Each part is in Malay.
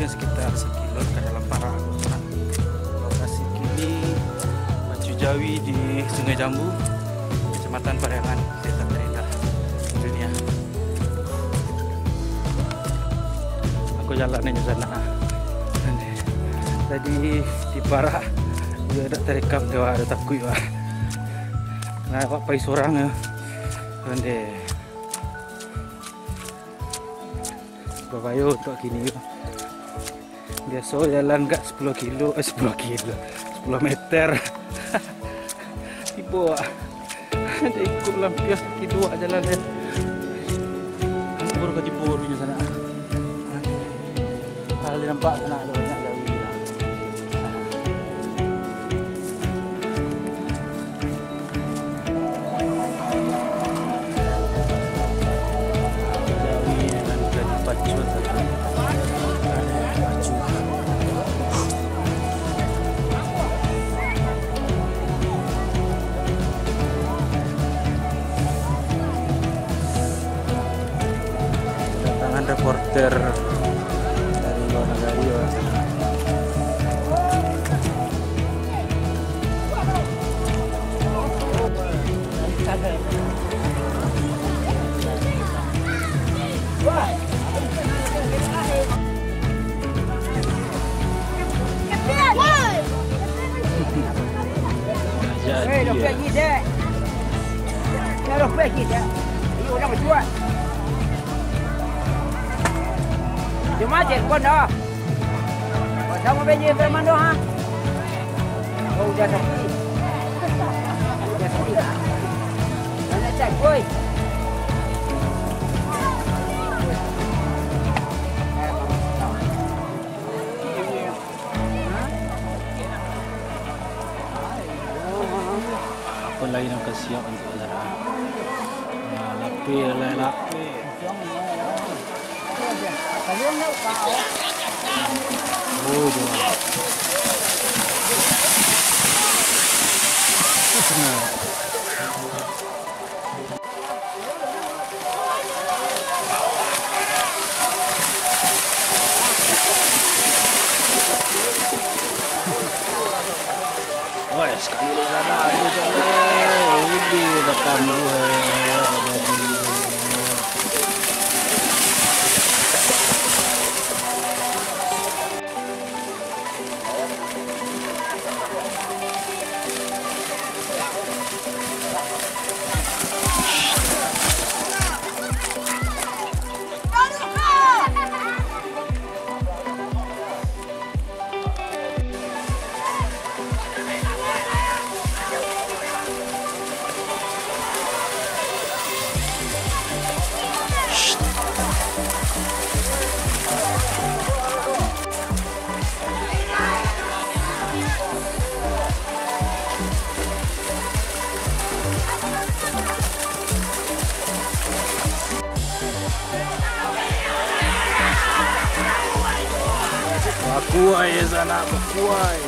mungkin sekitar sekilo ke dalam Parak. Lokasi kini Pacu Jawi di Sungai Jambu, Kecamatan Pariangan, Desa terindah dunia. Aku jalan di sana. Tadi di Parak dia ada terekam dia ada takut ya. Nah, awak pai seorang ya. Ande. Babayo untuk kini. Biasa jalan kat 10 kilo, 10 meter. Tiba. Dia ikut lampias tidur jalan dia. Baru ke Jepur punya sana. Hal nampak sana ada banyak Jawi. Kedatangan reporter dari luar negara ya. Cuma telepon dah. Sama benye firman dah ha. Oh udah sepi. Udah sepi dah. Nak cek boy. Apa lagi nak siap untuk acara? Lapis. Oh, jangan. Wah, sekali di sana ada jalan. Ini rekam dulu. Kuai sana, kuai.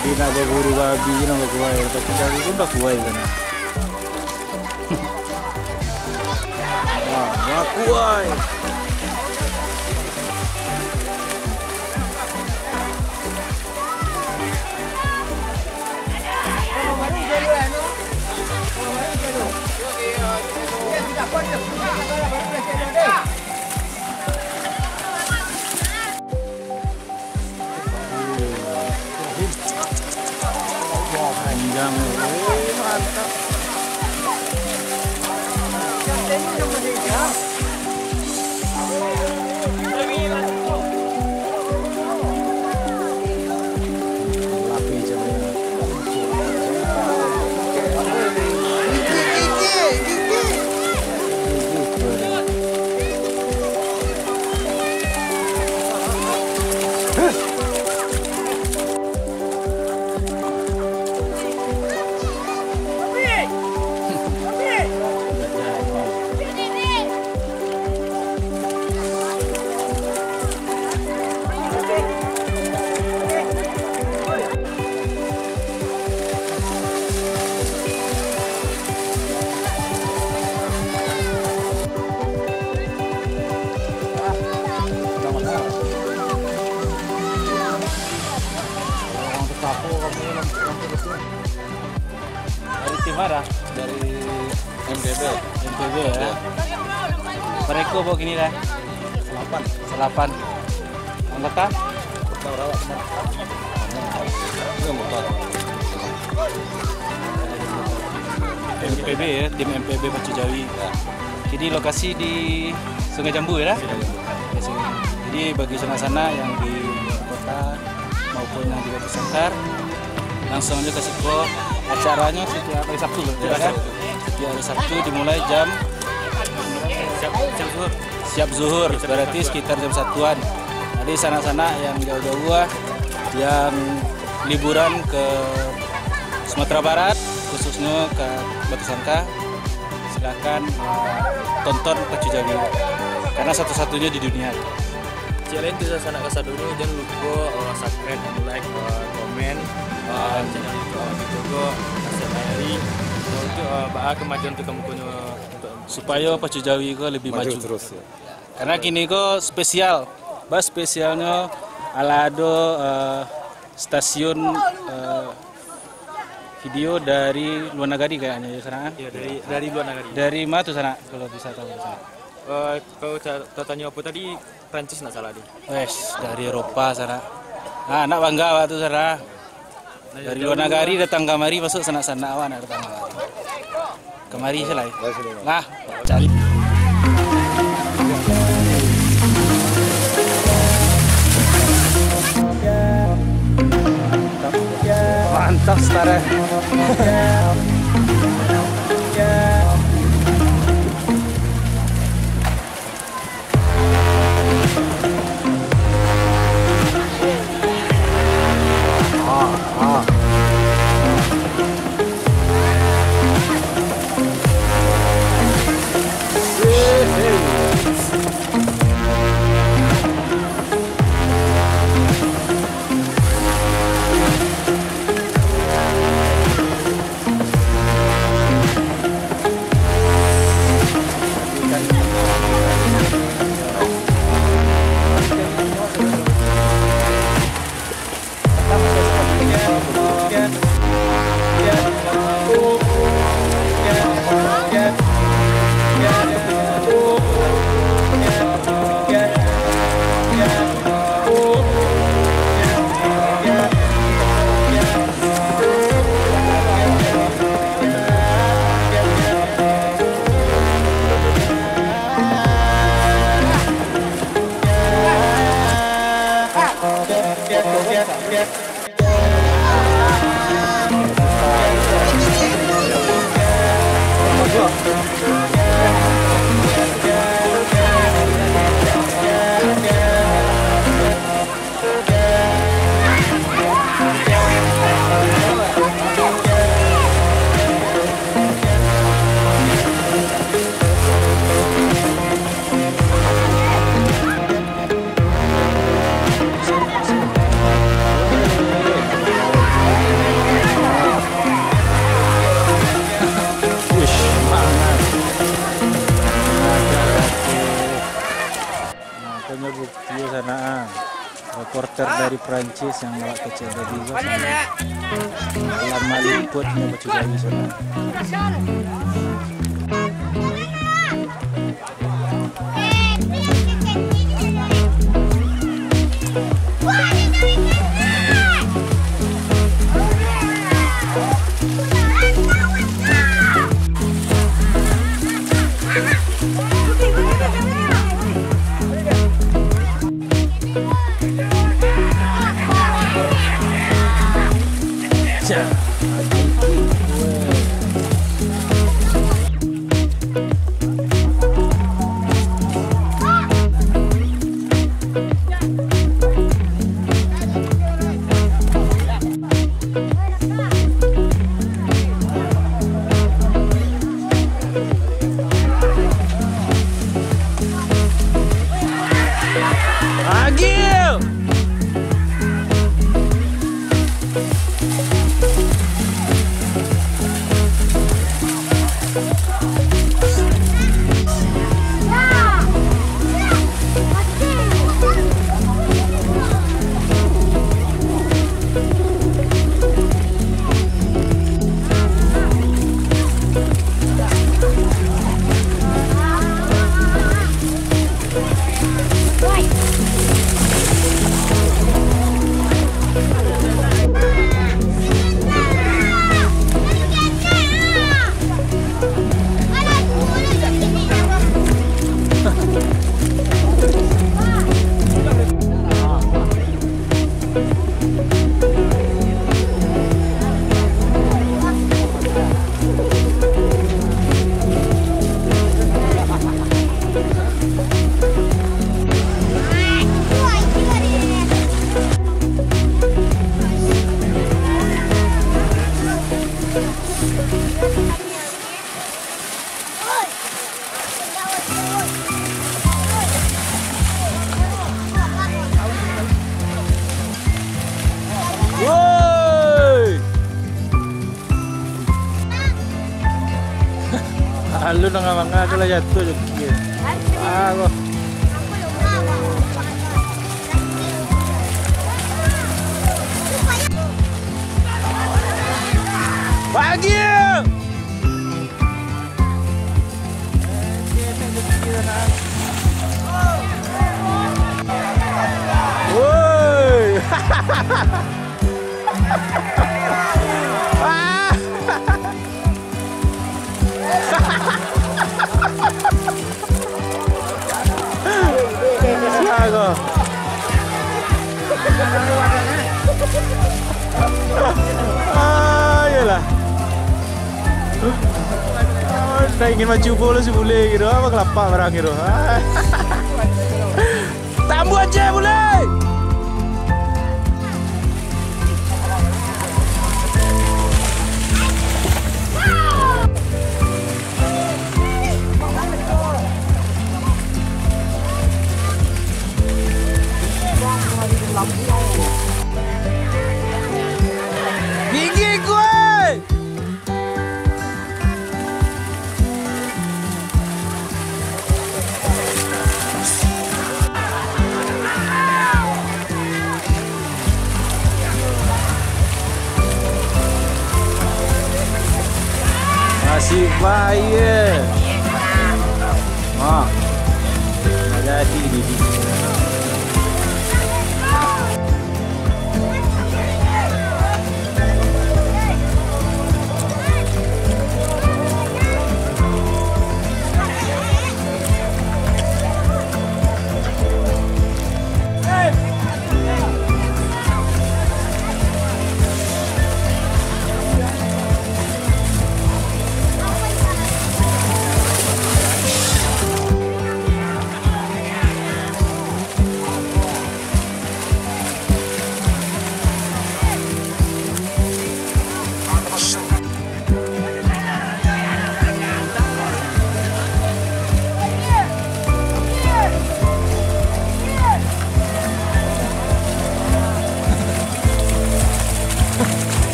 Ini nak berburu babi, nak berkuai. Tapi dari pun dah kuai sana. Wah, kuai. Panjang, mantap. mana? Dari MPB. MPB ya. Mereka bawa gini dah. Selapan. Anggota? Kita rawat itu motor. MPB ya, tim MPB Pacu Jawi. Jadi lokasi di Sungai Jambu ya? Jadi bagi sana-sana yang di kota maupun yang di Batu Sangkar, langsung aja ke Siko. Acaranya setiap hari Sabtu ya kan? Setiap hari Sabtu dimulai jam siap zuhur, berarti sekitar jam 1-an. Jadi sana-sana yang jauh-jauh yang liburan ke Sumatera Barat, khususnya ke Batu Sangkar, silakan tonton Pacu Jawi karena satu-satunya di dunia. Kalian bisa sana kasar dulu, jangan lupa subscribe, like, komen, channel YouTube juga kasih hari untuk kemajuan untuk kamu punya Supaya Pacu Jawi kok lebih maju terus ya. Karena kini kok spesial, spesialnya alado stasiun video dari luar negeri kayaknya ya sana. Ya dari luar negeri. Dari mana tuh sana kalau bisa tahu sana? Kalau tanya apa tadi Prancis nggak salah deh. Wes dari Eropa sana. Nah, anak bangga waktu sana. Dari luar negeri datang kemari masuk sana-sana awan datang kemari selai. Nah, cari. Mantap setara. Bukti sana reporter dari Prancis yang ngelak kecil dari lama liputnya Pacu Jawi sana. Alun na nga mga kala jatuh juga. Aku. Pagi. Woi. Siaga. Yalah. Saya ingin maju bola sih boleh gitu, apa kelapa barang gitu. Tambu aja boleh. Gigi gue. Masih baik. Jadi ini.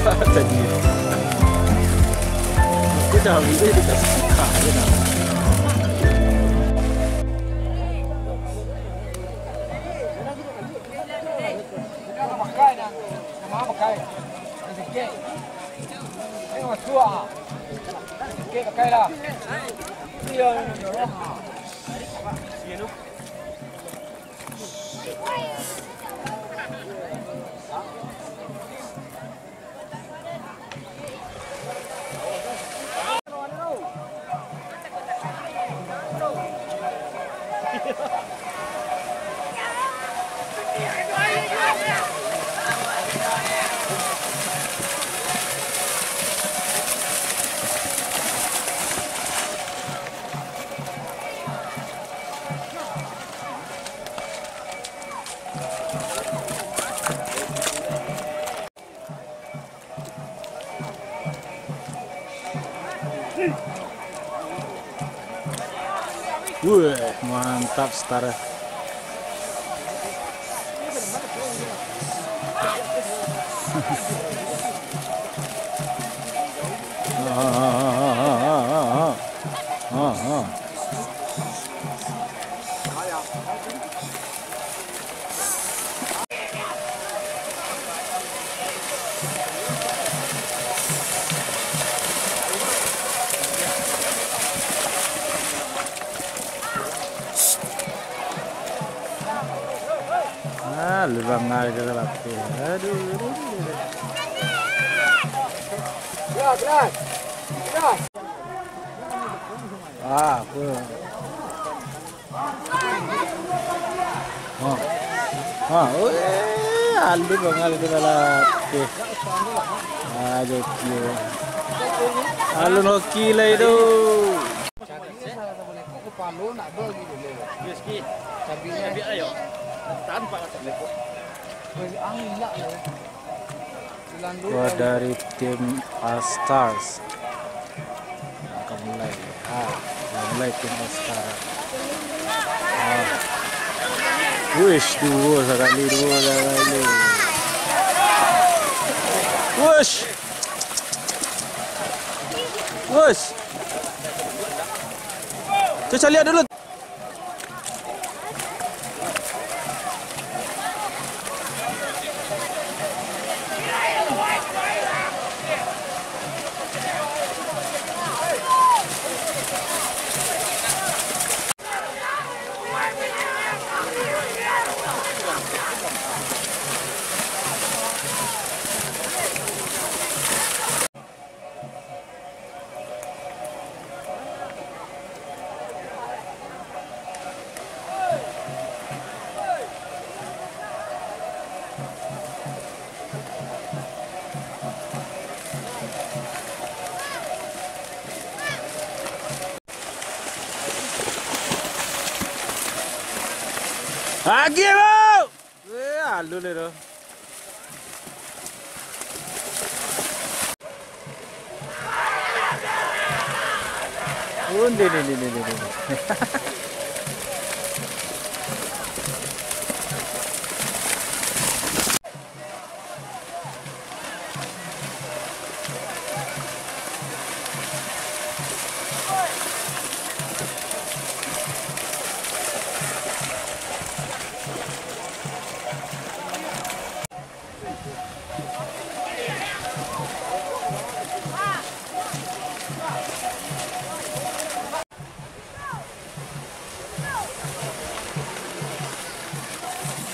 Tadi kita bisa dikasih kaya nak. Wih, mantap setara. Lubang air ke dalam. Aduh. Gerak. Apa? Lubang air ke dalam. Aduh, kira. Alun hoki lah itu. Gua dari tim All Stars akan mulai tim All Stars. Wish dua sekali. Wish. Cuaca lihat dulu. Lagi bau. Alu le tu.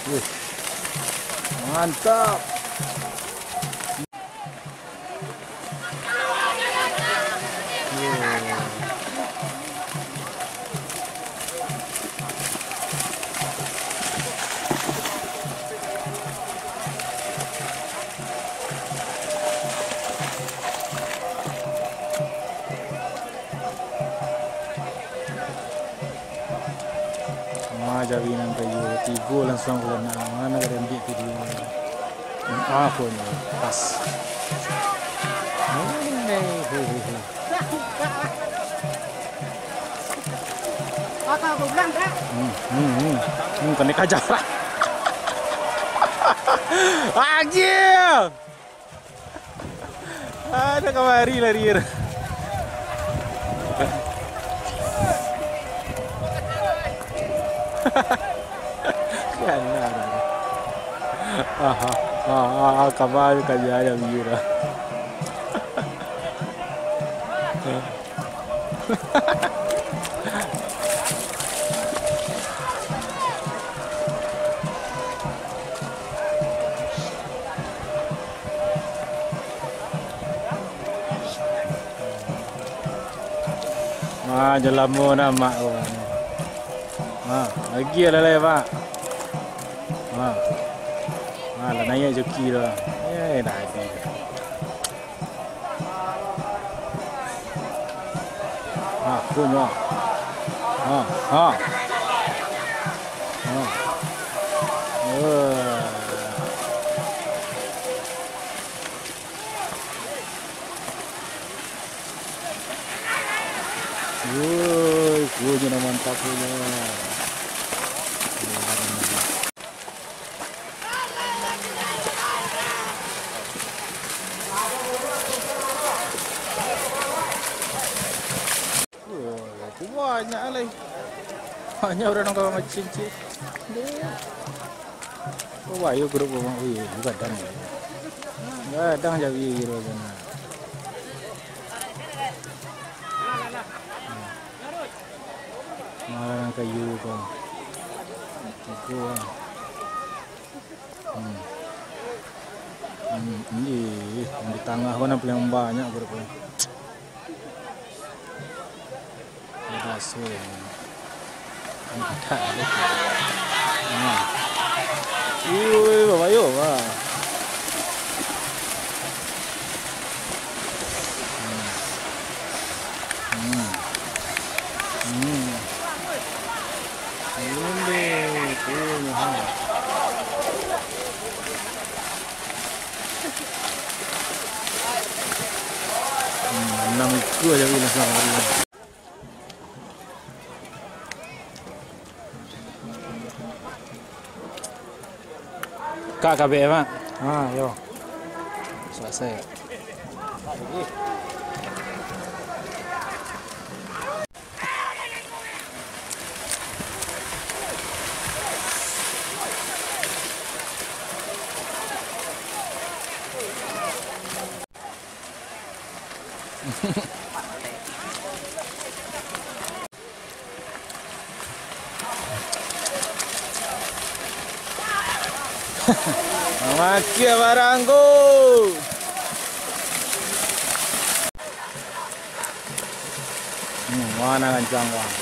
Ni. Mantap. Jawi nang kayu tiga langsung kena mana kena ambil video apa ni pas Kakak aku bilang dah. Kena kajar lah. Agil. Ada kemari lari. Kabar kerja yang biru. Jalan mana mak orang. Lagi ada lagi pak. Lah naik joki dah. Dah ni. Punya. Punya mantap punya. Banyak lagi. Banyak orang nongkrong macam cincin. Oh, ayo grup orang. Gadang. Gadang jadi hero sana. Malah kayu kau. Itu. Ini di tengah mana paling banyak grup. Masuk. Tak ada. Bapak yo, wah. Enam itu aja bilang sama dia. Kak KBM mak. Yo. Selesai. Makia barangku. Mana lancang bang?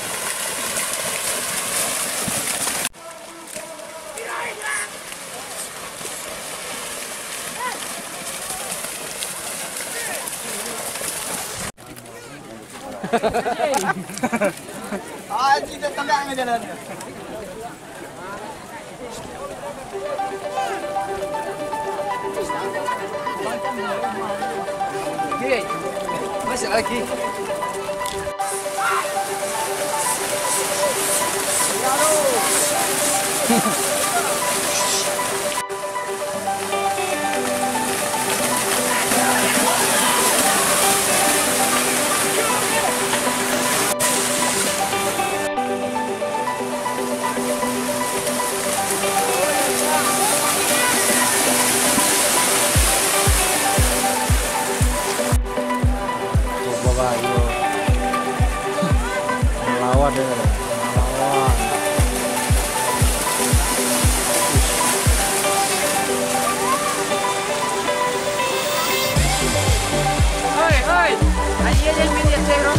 Kita tendang aja jalannya. Oke, masih lagi. Coba ayo. Lawan deh. Lawan. Oi, oi. Allí hay el mini acero.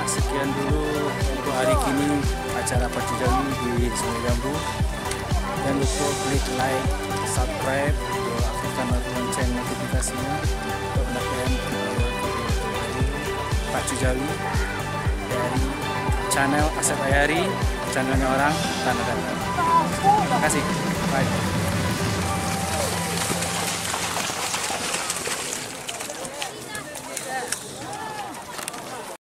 Sekian dulu untuk hari ini acara Pacu Jawi di Sungai Jambu. Jangan lupa klik like, subscribe, aktifkan lonceng notifikasinya untuk mendapatkan video Pacu Jawi dari channel Asep Ayari, channelnya orang Tanah Datar. Terima kasih. Bye.